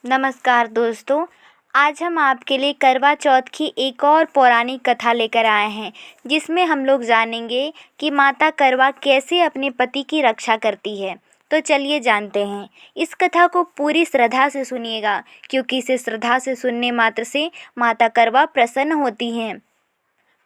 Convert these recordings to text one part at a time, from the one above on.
नमस्कार दोस्तों, आज हम आपके लिए करवा चौथ की एक और पौराणिक कथा लेकर आए हैं, जिसमें हम लोग जानेंगे कि माता करवा कैसे अपने पति की रक्षा करती है। तो चलिए जानते हैं। इस कथा को पूरी श्रद्धा से सुनिएगा, क्योंकि इसे श्रद्धा से सुनने मात्र से माता करवा प्रसन्न होती हैं।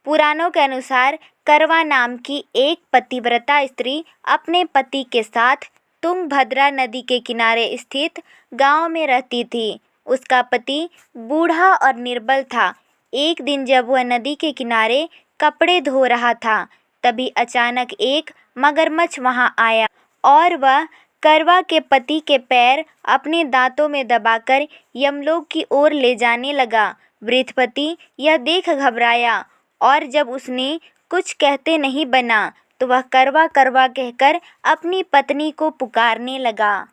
पुराणों के अनुसार करवा नाम की एक पतिव्रता स्त्री अपने पति के साथ तुंगभद्रा नदी के किनारे स्थित गांव में रहती थी। उसका पति बूढ़ा और निर्बल था। एक दिन जब वह नदी के किनारे कपड़े धो रहा था, तभी अचानक एक मगरमच्छ वहां आया और वह करवा के पति के पैर अपने दांतों में दबाकर यमलोक की ओर ले जाने लगा। वृद्ध पति यह देख घबराया और जब उसने कुछ कहते नहीं बना, तो वह करवा करवा कहकर अपनी पत्नी को पुकारने लगा।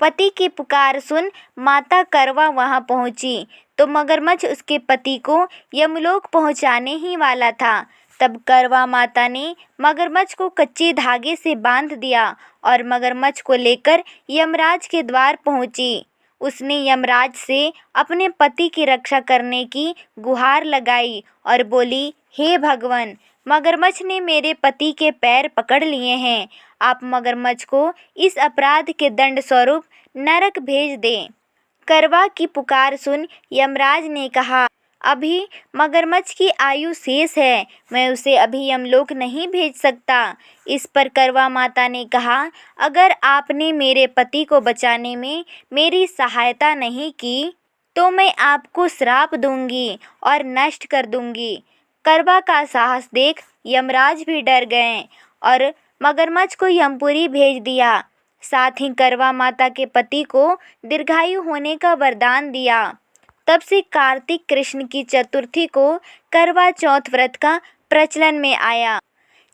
पति की पुकार सुन माता करवा वहां पहुंची, तो मगरमच्छ उसके पति को यमलोक पहुंचाने ही वाला था। तब करवा माता ने मगरमच्छ को कच्चे धागे से बांध दिया और मगरमच्छ को लेकर यमराज के द्वार पहुंची। उसने यमराज से अपने पति की रक्षा करने की गुहार लगाई और बोली, हे भगवान, मगरमच्छ ने मेरे पति के पैर पकड़ लिए हैं। आप मगरमच्छ को इस अपराध के दंड स्वरूप नरक भेज दें। करवा की पुकार सुन यमराज ने कहा, अभी मगरमच्छ की आयु शेष है, मैं उसे अभी यमलोक नहीं भेज सकता। इस पर करवा माता ने कहा, अगर आपने मेरे पति को बचाने में मेरी सहायता नहीं की, तो मैं आपको श्राप दूंगी और नष्ट कर दूंगी। करवा का साहस देख यमराज भी डर गए और मगरमच्छ को यमपुरी भेज दिया। साथ ही करवा माता के पति को दीर्घायु होने का वरदान दिया। तब से कार्तिक कृष्ण की चतुर्थी को करवा चौथ व्रत का प्रचलन में आया,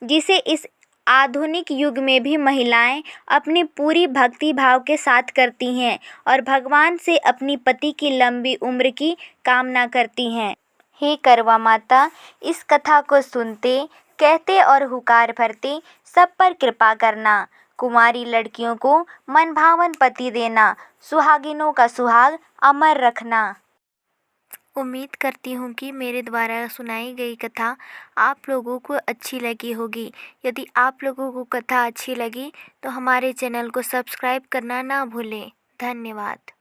जिसे इस आधुनिक युग में भी महिलाएं अपनी पूरी भक्ति भाव के साथ करती हैं और भगवान से अपनी पति की लंबी उम्र की कामना करती हैं। हे करवा माता, इस कथा को सुनते, कहते और हुकार भरते सब पर कृपा करना। कुंवारी लड़कियों को मनभावन पति देना, सुहागिनों का सुहाग अमर रखना। उम्मीद करती हूँ कि मेरे द्वारा सुनाई गई कथा आप लोगों को अच्छी लगी होगी। यदि आप लोगों को कथा अच्छी लगी तो हमारे चैनल को सब्सक्राइब करना ना भूलें। धन्यवाद।